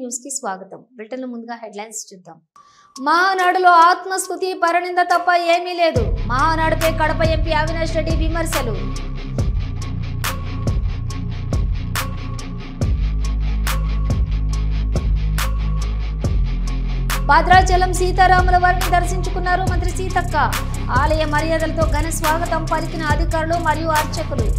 News కి స్వాగతం. Britain ముందుగా హెడ్లైన్స్ చూద్దాం. మహానాడులో ఆత్మస్తుతి పరనింద తప్ప ఏమీ లేదు. మహానాడుపై కడప ఎంపీ అవినాష్ రెడ్డి విమర్శలు. భద్రాచలం సీతారాముల వారిని దర్శించుకున్నారు మంత్రి సీతక్క. ఆలయ మర్యాదలతో ఘన స్వాగతం పలికిన అధికారులు మరియు అర్చకులు.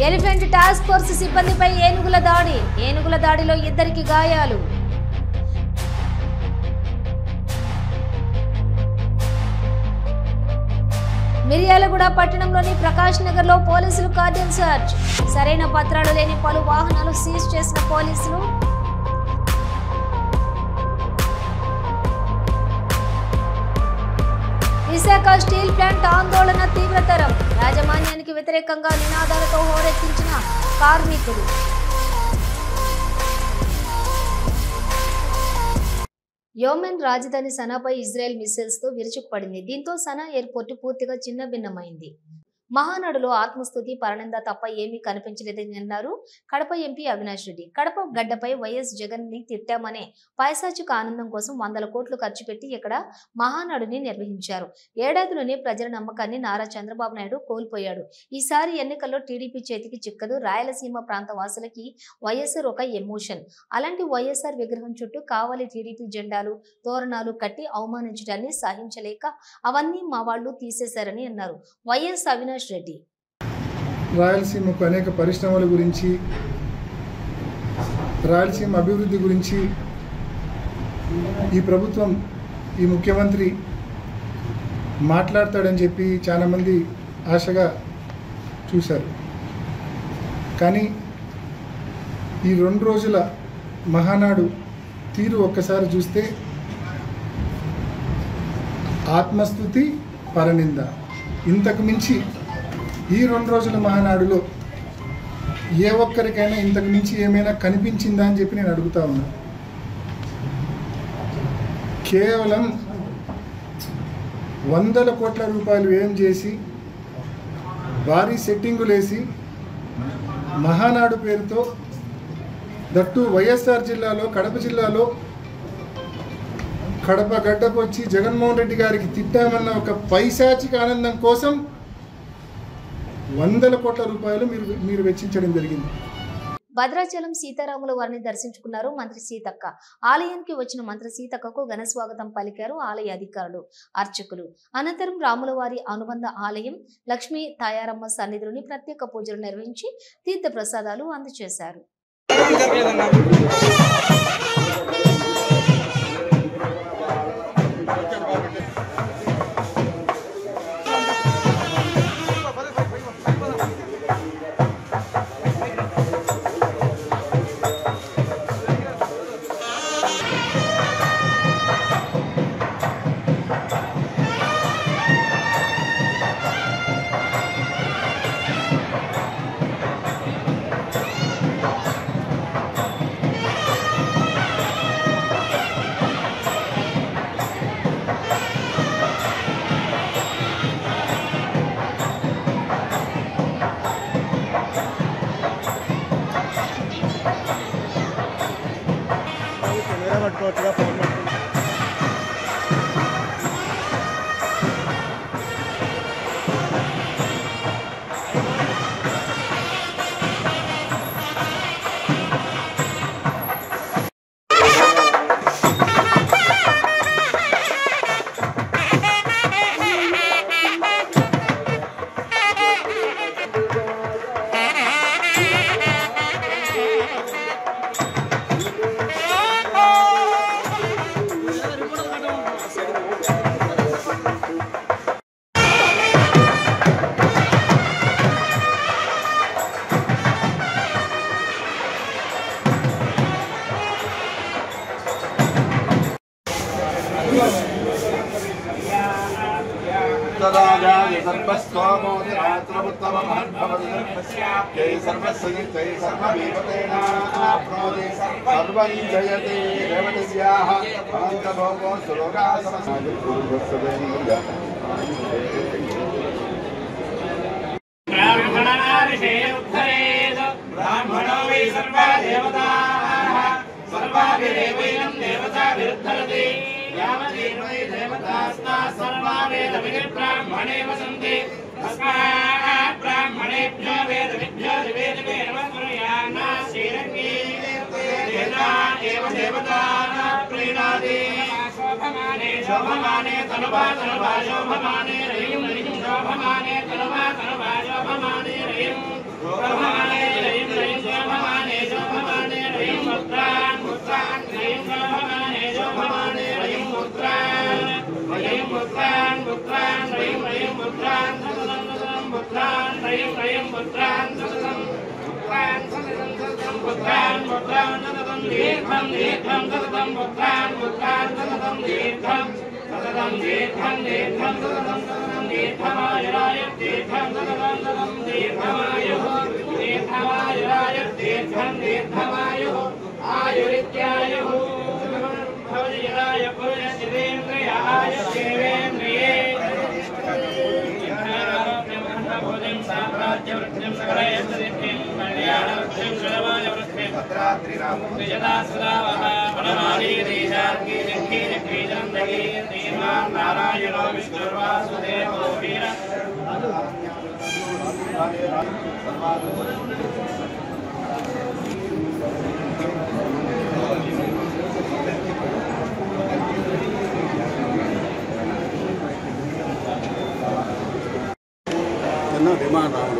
ఎలిఫెంట్ టాస్క్ ఫోర్స్ సిబ్బందిపై ఏనుగుల దాడిలో 2 గాయాలు. మిర్యాలగూడ పట్టణంలోని ప్రకాష్ నగర్ లో పోలీసులు కార్డన్ సర్చ్. సరైన పత్రాలు లేని పలు వాహనాలు సీజ్ చేసిన పోలీసులు. విశాఖ స్టీల్ ప్లాంట్ ఆందోళన తీవ్రతరం. యాజమాన్యానికి వ్యతిరేకంగా నినాదాలతో హోరెత్తించిన కార్మికులు. యెమెన్ రాజధాని సనాపై ఇజ్రాయెల్ మిస్సైల్స్ తో విరుచుకుపడింది. దీంతో సనా ఎయిర్పోర్ట్ పూర్తిగా చిన్నభిన్నమైంది. మహానాడులో ఆత్మస్తుతి పరనింద తప్ప ఏమీ కనిపించలేదని అన్నారు కడప ఎంపీ అవినాష్ రెడ్డి. కడప గడ్డపై వైఎస్ జగన్ ని తిట్టామనే పైశాచిక ఆనందం కోసం 100 కోట్లు ఖర్చు పెట్టి ఇక్కడ మహానాడుని నిర్వహించారు. ఏడాదిలోనే ప్రజల నమ్మకాన్ని నారా చంద్రబాబు నాయుడు కోల్పోయాడు. ఈసారి ఎన్నికల్లో టీడీపీ చేతికి చిక్కదు. రాయలసీమ ప్రాంత వాసులకి వైఎస్ఆర్ ఒక ఎమోషన్. అలాంటి వైఎస్ఆర్ విగ్రహం చుట్టూ కావాలి టీడీపీ జెండాలు తోరణాలు కట్టి అవమానించడాన్ని సహించలేక అవన్నీ మా వాళ్ళు తీసేశారని అన్నారు వైఎస్ అవినాష్ రెడ్డి. రాయలసీమకు అనేక పరిశ్రమల గురించి, రాయలసీమ అభివృద్ధి గురించి ఈ ప్రభుత్వం, ఈ ముఖ్యమంత్రి మాట్లాడతాడని చెప్పి చాలామంది ఆశగా చూశారు. కానీ ఈ 2 రోజుల మహానాడు తీరు ఒక్కసారి చూస్తే ఆత్మస్తుతి పరనింద. ఇంతకు మించి ఈ 2 రోజుల మహానాడులో ఏ ఒక్కరికైనా ఇంతకు మించి ఏమైనా కనిపించిందా అని చెప్పి నేను అడుగుతా ఉన్నా. కేవలం 100 కోట్ల రూపాయలు వ్యయం చేసి భారీ సెట్టింగులేసి మహానాడు పేరుతో దట్టు వైఎస్ఆర్ జిల్లాలో, కడప జిల్లాలో కడప గడ్డకు వచ్చి జగన్మోహన్ రెడ్డి గారికి తిట్టామన్న ఒక పైశాచిక ఆనందం కోసం 100 కోట్ల రూపాయలు మీరు వెచ్చించడం జరిగింది. భద్రాచలం సీతారాముల వారిని దర్శించుకున్నారు మంత్రి సీతక్క. ఆలయానికి వచ్చిన మంత్రి సీతక్కకు ఘన స్వాగతం పలికారు ఆలయ అధికారులు, అర్చకులు. అనంతరం రాముల వారి అనుబంధ ఆలయం లక్ష్మీ తాయారమ్మ సన్నిధిలోని ప్రత్యేక పూజలు నిర్వహించి తీర్థ ప్రసాదాలు అందజేశారు. सर्वा देवताः सर्वाभिरेवैनं देवता विरुद्धरति यावदेवै देवतास्ताः सर्वा वेदविधिब्राह्मणे वसन्ति तस्मात् ब्राह्मणेभ्यो वेदविद्भ्यो दिवे दिवे नमः कुर्यान्ना श्रीरङ्गी देवता एव देवताः प्रीणाति शोभमाने शोभमाने तनुवा तनुवा शोभमाने रयिं रयिं शोभमाने तनुवा तनुवा शोभमाने रयिं शोभमाने रयिं रयिं शोभमाने शोभमाने रयिं मुद्रान् मुद्रान् रयिं शोभमाने शोभमाने रयिं मुद्रान् रयिं मुद्रान् मुद्रान् रयिं रयिं मुद्रान् सततं सततं मुद्रान् रयिं रयिं मुद्रान् सततं मुद्रान् सततं सततं मुद्रान् मुद्रान् सततं दीर्घं दीर्घं सततं मुद्रान् मुद्रान् सततं दीर्घं सततं दीर्घं दीर्घं सततं सततं दीर्घमायुराय दीर्घं सततं सततं दीर्घमायुः दीर्घमायुराय दीर्घं दीर्घमायुः आयुरित्यायुः भवति यदाय पुरुषजितेन्द्रियाय देवेन्द्रिये भोजं साम्राज्यवृद्धिं सकलयस्तदिष्टिं कल्याणवृद्धिं श्रवणवृद्धिं यदा सदा वः वनमाली देशार्की जङ्गी जङ्गी जन्दगी श्रीमान् नारायणो विष्णुर्वासुदेवो वीर विमान रावण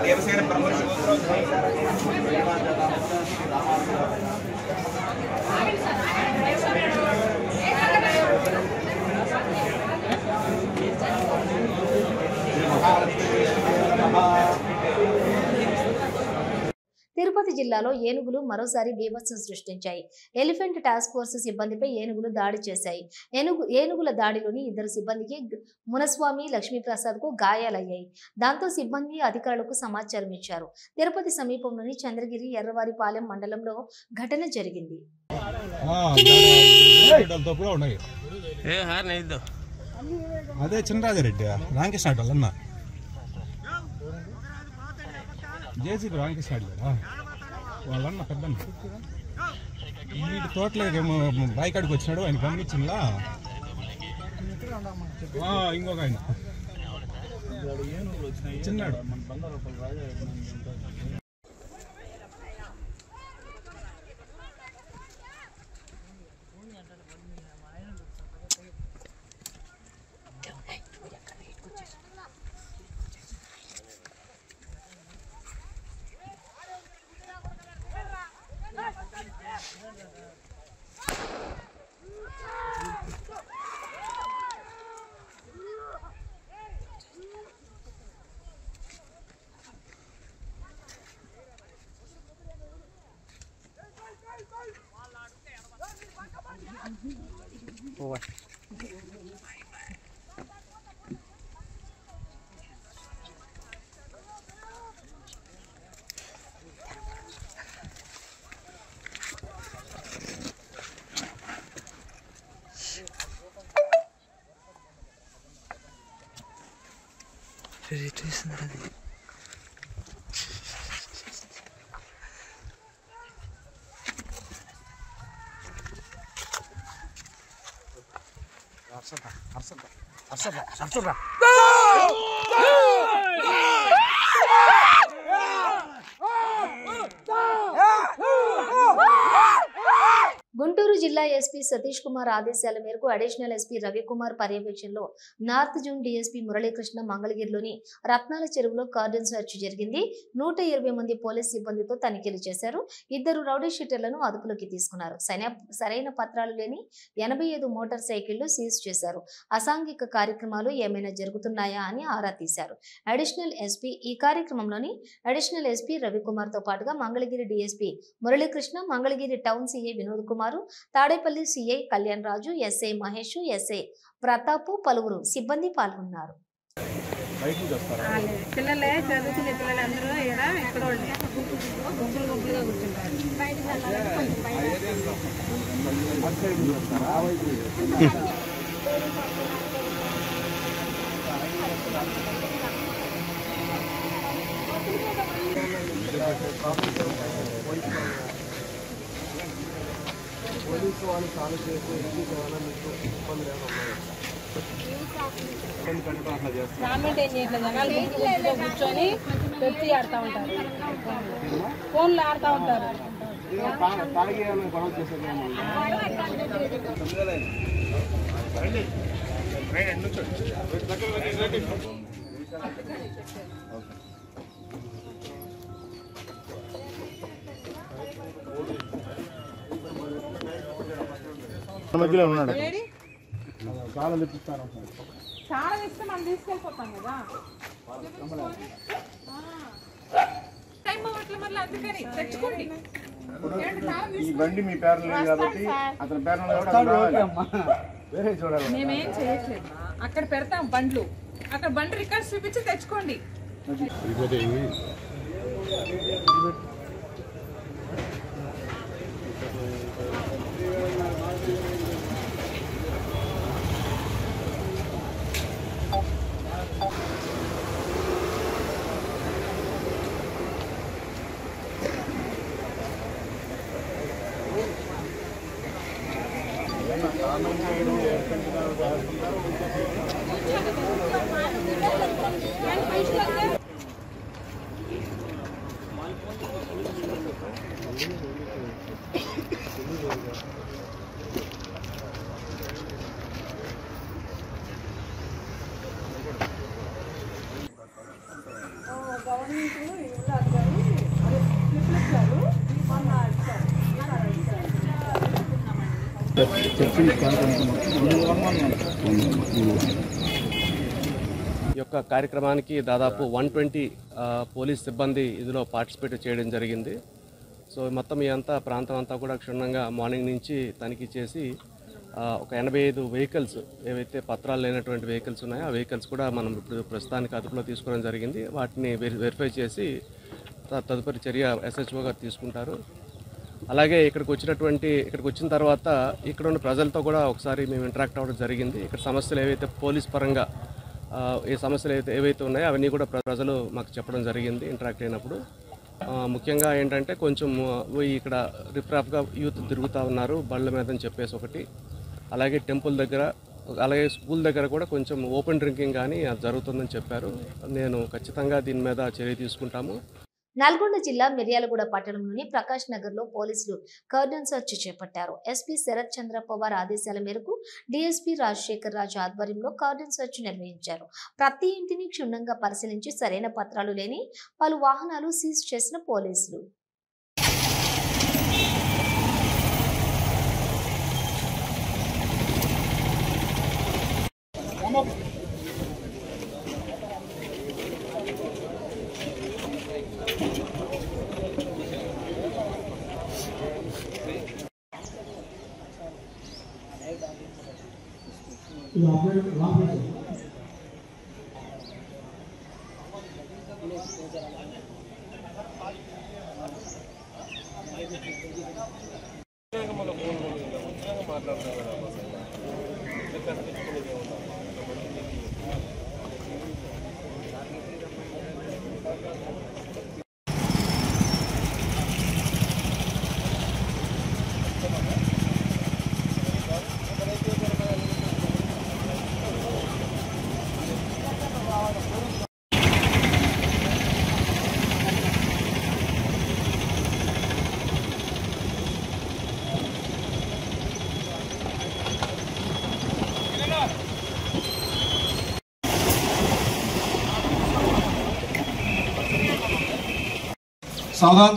देवसेन తిరుపతి జిల్లాలో ఏనుగులు మరోసారి బీభత్సం సృష్టించాయి. ఎలిఫెంట్ టాస్క్ ఫోర్స్ సిబ్బందిపై ఏనుగులు దాడి చేశాయి. ఏనుగుల దాడిలోని 2 సిబ్బందికి మునస్వామి, లక్ష్మీప్రసాద్ కు గాయాలయ్యాయి. దాంతో సిబ్బంది అధికారులకు సమాచారం ఇచ్చారు. తిరుపతి సమీపంలోని చంద్రగిరి ఎర్రవారిపాలెం మండలంలో ఘటన జరిగింది. అదే చిన్నరాజారెడ్డి రామకృష్ణ అన్న జేసీబీ రామకృష్ణ వాళ్ళన్న పెద్ద వీటి తోటలోకి బాయికాడికి వచ్చినాడు. ఆయన గమనించిందా ఇంకొక ఆయన చిన్నాడు. గుంటూరు జిల్లా ఎస్పీ సతీష్ కుమార్ ఆదేశాల మేరకు అడిషనల్ ఎస్పీ రవికుమార్ పర్యవేక్షణలో నార్త్ జోన్ డీఎస్పీ మురళీకృష్ణ మంగళగిరిలోని రత్నాల చెరువులో కార్డన్ సెర్చ్ జరిగింది. 120 మంది పోలీస్ సిబ్బందితో తనిఖీలు చేశారు. 2 రౌడీ షీటర్లను అదుపులోకి తీసుకున్నారు. సరైన పత్రాలు లేని 85 మోటార్ సైకిళ్లు సీజ్ చేశారు. అసాంఘిక కార్యక్రమాలు ఏమైనా జరుగుతున్నాయా అని ఆరా తీశారు. అడిషనల్ ఎస్పీ ఈ కార్యక్రమంలోని అడిషనల్ ఎస్పీ రవికుమార్ తో పాటుగా Mangalagiri DSP Muralikrishna, Mangalagiri town CI Vinod Kumar, Tadepalli CI Kalyan Raju, SI Mahesh, SI Pratap, పలువురు సిబ్బంది పాల్గొన్నారు. పిల్లలే చదువుకునే పిల్లలందరూ ఇక్కడ గుంపులుగా కూర్చుంటారు. పోలీసు వాళ్ళు చాలా చేసి గవర్నమెంట్ ఏం చేయట్లేదు, జనాలు గుంపుగా కూర్చొని పెట్టి ఆడుతూ ఉంటారు, ఫోన్లు ఆడుతూ ఉంటారు. తాగి గొడవ చేసేది మధ్యలో ఉన్నాడు. చాలా తెప్పిస్తారు, చాలా ఇస్తే మనం తీసుకెళ్ళిపోతాం కదా. ఈ బండి మీ పేరు లేదు కాబట్టి అతని పేరు వేరే చూడాలి. మేమేం చేయట్లేదు, అక్కడ పెడతాం బండ్లు, అక్కడ బండి రికార్డ్స్ చూపించి తెచ్చుకోండి. ఈ యొక్క కార్యక్రమానికి దాదాపు 120 పోలీస్ సిబ్బంది ఇందులో పార్టిసిపేట్ చేయడం జరిగింది. సో మొత్తం ఈ అంతా ప్రాంతం అంతా కూడా క్షుణ్ణంగా మార్నింగ్ నుంచి తనిఖీ చేసి ఒక 85 వెహికల్స్ ఏవైతే పత్రాలు లేనటువంటి వెహికల్స్ ఉన్నాయో ఆ వెహికల్స్ కూడా మనం ఇప్పుడు ప్రస్తుతానికి అదుపులో తీసుకోవడం జరిగింది. వాటిని వెరిఫై చేసి తదుపరి చర్య ఎస్హెచ్ఓ గారు తీసుకుంటారు. అలాగే ఇక్కడికి వచ్చిన తర్వాత ఇక్కడ ఉన్న ప్రజలతో కూడా ఒకసారి మేము ఇంటరాక్ట్ అవ్వడం జరిగింది. ఇక్కడ సమస్యలు ఏవైతే పోలీస్ పరంగా ఈ సమస్యలు ఏవైతే ఉన్నాయో అవన్నీ కూడా ప్రజలు మాకు చెప్పడం జరిగింది ఇంటరాక్ట్ అయినప్పుడు. ముఖ్యంగా ఏంటంటే కొంచెం ఇక్కడ రిఫ్రాఫ్గా యూత్ తిరుగుతూ ఉన్నారు బళ్ళ మీద అని చెప్పేసి ఒకటి, అలాగే టెంపుల్ దగ్గర, అలాగే స్కూల్ దగ్గర కూడా కొంచెం ఓపెన్ డ్రింకింగ్ కానీ జరుగుతుందని చెప్పారు. నేను ఖచ్చితంగా దీని మీద చర్య తీసుకుంటాము. నల్గొండ జిల్లా మిర్యాలగూడ పట్టణంలోని ప్రకాష్ నగర్ లో పోలీసులు కార్డన్ సెర్చ్ చేపట్టారు. ఎస్పీ శరత్ చంద్ర పవార్ ఆదేశాల మేరకు డీఎస్పీ రాజశేఖర్ రాజు ఆధ్వర్యంలో కార్డన్ సెర్చ్ నిర్వహించారు. ప్రతి ఇంటిని క్షుణ్ణంగా పరిశీలించి సరైన పత్రాలు లేని పలు వాహనాలు సీజ్ చేసిన పోలీసులు सावधान।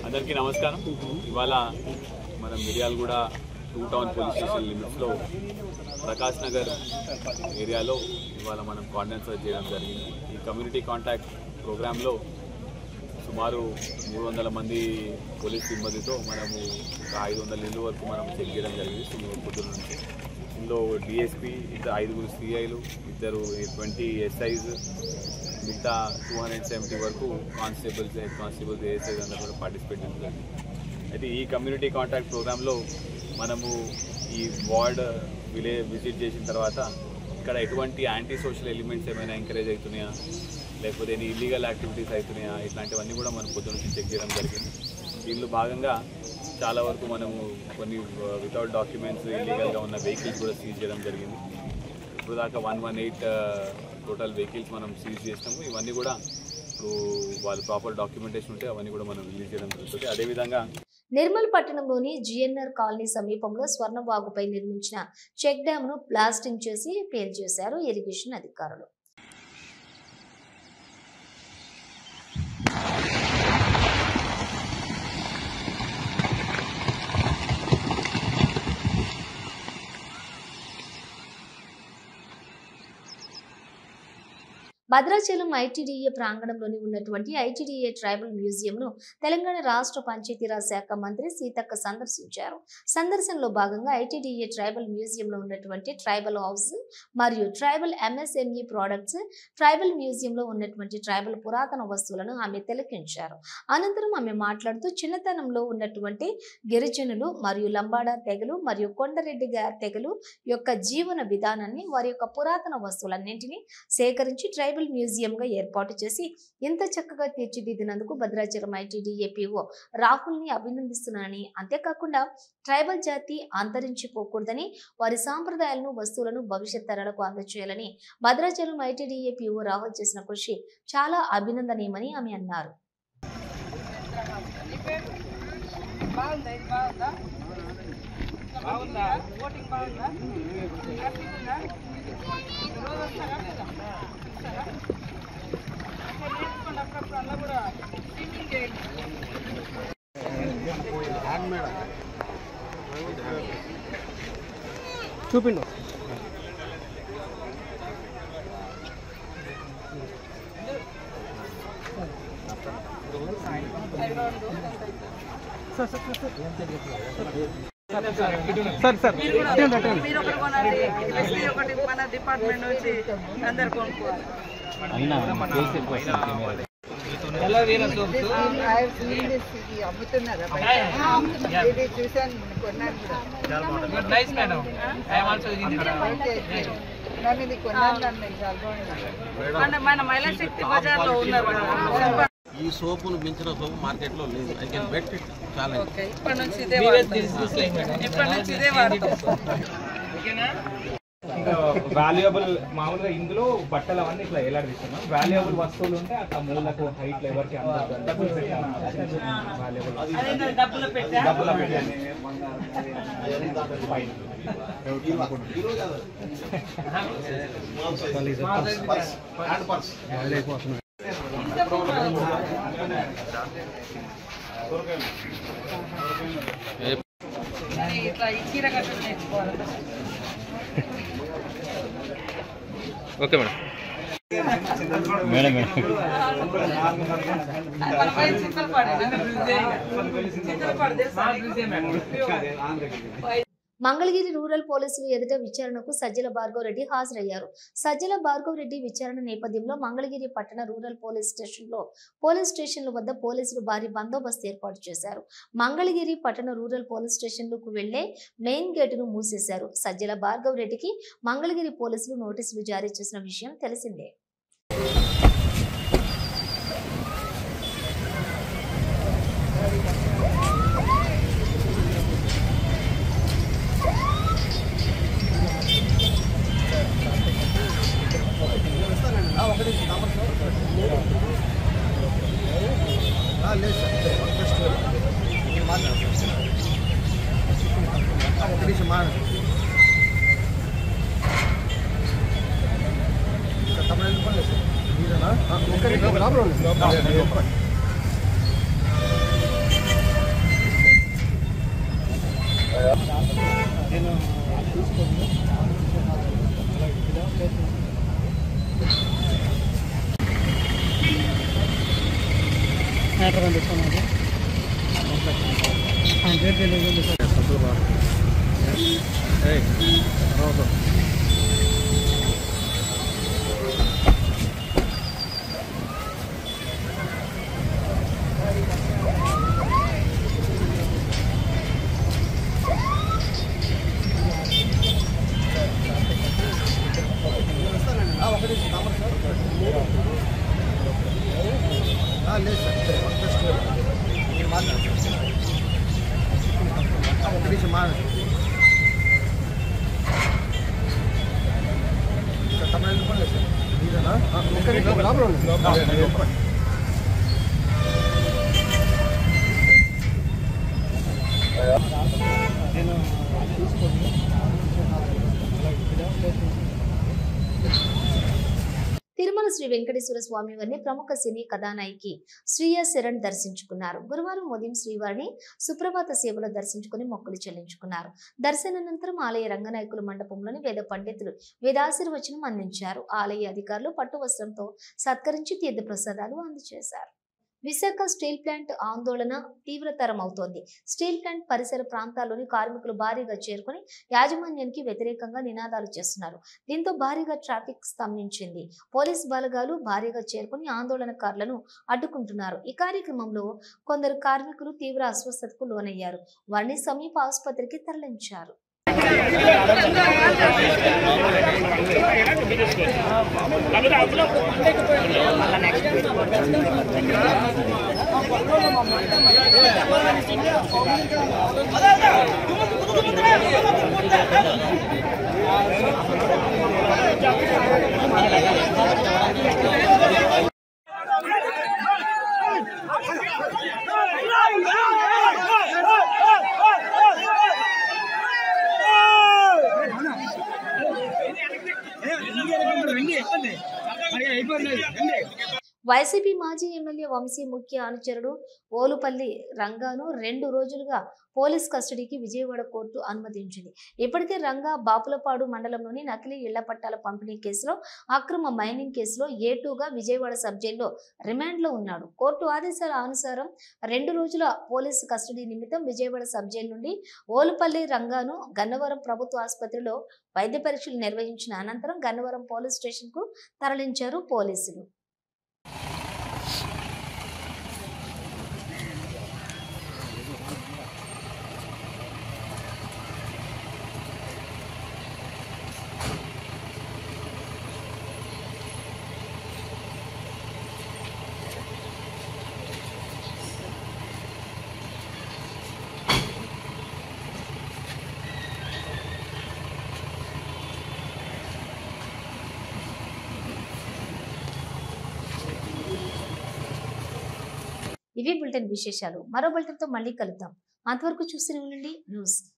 అందరికీ నమస్కారం. ఇవాళ మన మిర్యాలగూడ 2 టౌన్ పోలీస్ స్టేషన్ లిమిట్స్లో ప్రకాష్ నగర్ ఏరియాలో ఇవాళ మనం కార్డినెన్స్ సర్చ్ చేయడం జరిగింది. ఈ కమ్యూనిటీ కాంటాక్ట్ ప్రోగ్రాంలో సుమారు 300 మంది పోలీస్ సిబ్బందితో మనము ఒక 500 ఇళ్ళు వరకు మనం చెక్ చేయడం జరిగింది పొద్దున్న నుంచి. ఇందులో డిఎస్పీ, 5 సిఐలు, 20 ఎస్ఐస్, మిగతా 270 వరకు కానిస్టేబుల్స్, హెడ్ కానిస్టేబుల్స్, ఏఎస్ఐస్ అందరూ కూడా పార్టిసిపేట్ చేస్తున్నారు. అయితే ఈ కమ్యూనిటీ కాంటాక్ట్ ప్రోగ్రాంలో మనము ఈ వార్డ్ విజిట్ చేసిన తర్వాత ఇక్కడ ఎటువంటి యాంటీ సోషల్ ఎలిమెంట్స్ ఏమైనా ఎంకరేజ్ అవుతున్నాయా, లేకపోతే ఎన్ని ఇల్లీగల్ యాక్టివిటీస్ అవుతున్నాయా, ఇట్లాంటివన్నీ కూడా మనం పొద్దున నుంచి చెక్ చేయడం జరిగింది. దీనిలో భాగంగా చాలా వరకు మనము కొన్ని వితౌట్ డాక్యుమెంట్స్ ఇల్లీగల్గా ఉన్న వెహికల్స్ కూడా సీజ్ చేయడం జరిగింది. ఇప్పుడు దాకా 118 టోటల్ వెహికల్స్ మనం సీజ్ చేసినాము. ఇవన్నీ కూడా ఇప్పుడు వాళ్ళు ప్రాపర్ డాక్యుమెంటేషన్ ఉంటే అవన్నీ కూడా మనం రిలీజ్ చేయడం జరుగుతుంది. అదేవిధంగా నిర్మల్ పట్టణంలోని జిఎన్ఆర్ కాలనీ సమీపంలో స్వర్ణబాగుపై నిర్మించిన చెక్ డ్యామ్ ను బ్లాస్టింగ్ చేసి పేల్చేశారు ఇరిగేషన్ అధికారులు. భద్రాచలం ఐటీడీఏ ప్రాంగణంలోని ఉన్నటువంటి ఐటీడీఏ ట్రైబల్ మ్యూజియంను తెలంగాణ రాష్ట్ర పంచాయతీరాజ్ శాఖ మంత్రి సీతక్క సందర్శించారు. సందర్శనలో భాగంగా ఐటీడీఏ ట్రైబల్ మ్యూజియంలో ఉన్నటువంటి ట్రైబల్ హౌస్ మరియు ట్రైబల్ ఎంఎస్ఎంఈ ప్రోడక్ట్స్, ట్రైబల్ మ్యూజియంలో ఉన్నటువంటి ట్రైబల్ పురాతన వస్తువులను ఆమె తిలకించారు. అనంతరం ఆమె మాట్లాడుతూ చిన్నతనంలో ఉన్నటువంటి గిరిజనులు మరియు లంబాడా తెగలు మరియు కొండరెడ్డి తెగలు యొక్క జీవన విధానాన్ని, వారి యొక్క పురాతన వస్తువులన్నింటినీ సేకరించి ట్రైబల్ మ్యూజియం గా ఏర్పాటు చేసి ఇంత చక్కగా తీర్చిదిద్దినందుకు భద్రాచలం ఐటీడీఏ పీఓ రాహుల్ ని అభినందిస్తున్నానని, అంతేకాకుండా ట్రైబల్ జాతి అంతరించిపోకూడదని, వారి సాంప్రదాయాలను, వస్తువులను భవిష్యత్ తరాలకు అందజేయాలని భద్రాచలం ఐటీడీఏ పీఓ రాహుల్ చేసిన కృషి చాలా అభినందనీయమని ఆమె అన్నారు. చూపిండు సార్ మీరు ఒకటి కొనాలి, ఎస్పీ ఒకటి మన డిపార్ట్మెంట్ నుంచి అందరు కొనుక్కోవాలి. అమ్ముతున్నారా? చూసాను, కొన్నాను కూడా. మన మహిళా శక్తి బజార్లో ఉన్నారు. ఈ సోపును మించిన సోపు మార్కెట్లో లేదు. I can bet it. చాలా ఇప్పటి నుంచి ఇదే వాడతాం. వాల్యుయబుల్ మామూలుగా ఇందులో బట్టలు అవన్నీ ఇట్లా ఎలాడిస్తున్నాం. వాల్యుయబుల్ వస్తువులు ఉంటే అట్లా మూలకు హైట్ ఎవరికి డబ్బులు అట్లా ఈ చీర కట్టడం నేర్చుకోవాలి. Okay madam. మంగళగిరి రూరల్ పోలీసులు ఎదుట విచారణకు సజ్జల భార్గవ్ రెడ్డి హాజరయ్యారు. సజ్జల భార్గవ్ రెడ్డి విచారణ నేపథ్యంలో మంగళగిరి పట్టణ రూరల్ పోలీస్ స్టేషన్ల వద్ద పోలీసులు భారీ బందోబస్తు ఏర్పాటు చేశారు. మంగళగిరి పట్టణ రూరల్ పోలీస్ స్టేషన్లకు వెళ్లే మెయిన్ గేటును మూసేశారు. సజ్జల భార్గవ్ రెడ్డికి మంగళగిరి పోలీసులు నోటీసులు జారీ చేసిన విషయం తెలిసిందే. తిరుమల శ్రీ వెంకటేశ్వర స్వామి వారిని ప్రముఖ సినీ కథానాయికి శ్రీయ శరణ్ దర్శించుకున్నారు. గురువారం ఉదయం శ్రీవారిని సుప్రభాత సేవలో దర్శించుకుని మొక్కులు చెల్లించుకున్నారు. దర్శనానంతరం ఆలయ రంగనాయకుల మండపంలోని వేద పండితులు వేదాశీర్వచనం అందించారు. ఆలయ అధికారులు పట్టు వస్త్రంతో సత్కరించి తీర్థ ప్రసాదాలు అందజేశారు. విశాఖ స్టీల్ ప్లాంట్ ఆందోళన తీవ్రతరం అవుతోంది. స్టీల్ ప్లాంట్ పరిసర ప్రాంతాల్లోని కార్మికులు భారీగా చేరుకుని యాజమాన్యానికి వ్యతిరేకంగా నినాదాలు చేస్తున్నారు. దీంతో భారీగా ట్రాఫిక్ స్తంభించింది. పోలీస్ బలగాలు భారీగా చేరుకుని ఆందోళనకారులను అడ్డుకుంటున్నారు. ఈ కార్యక్రమంలో కొందరు కార్మికులు తీవ్ర అస్వస్థతకు లోనయ్యారు. వారిని సమీప ఆసుపత్రికి తరలించారు. వైసీపీ మాజీ ఎమ్మెల్యే వంశీ ముఖ్య అనుచరుడు ఓలుపల్లి రంగాను 2 రోజులుగా పోలీస్ కస్టడీకి విజయవాడ కోర్టు అనుమతించింది. ఇప్పటికే రంగా బాపులపాడు మండలంలోని నకిలీ ఇళ్ల పట్టాల పంపిణీ కేసులో, అక్రమ మైనింగ్ కేసులో A2గా విజయవాడ సబ్ జైల్లో రిమాండ్లో ఉన్నాడు. కోర్టు ఆదేశాల అనుసారం 2 రోజుల పోలీసు కస్టడీ నిమిత్తం విజయవాడ సబ్ జైలు నుండి ఓలుపల్లి రంగాను గన్నవరం ప్రభుత్వ ఆసుపత్రిలో వైద్య పరీక్షలు నిర్వహించిన అనంతరం గన్నవరం పోలీస్ స్టేషన్కు తరలించారు పోలీసులు. ఇవి బులెటిన్ విశేషాలు. మరో బులెటిన్తో మళ్ళీ కలుద్దాం. అంతవరకు చూస్తూనే ఉండండి న్యూస్.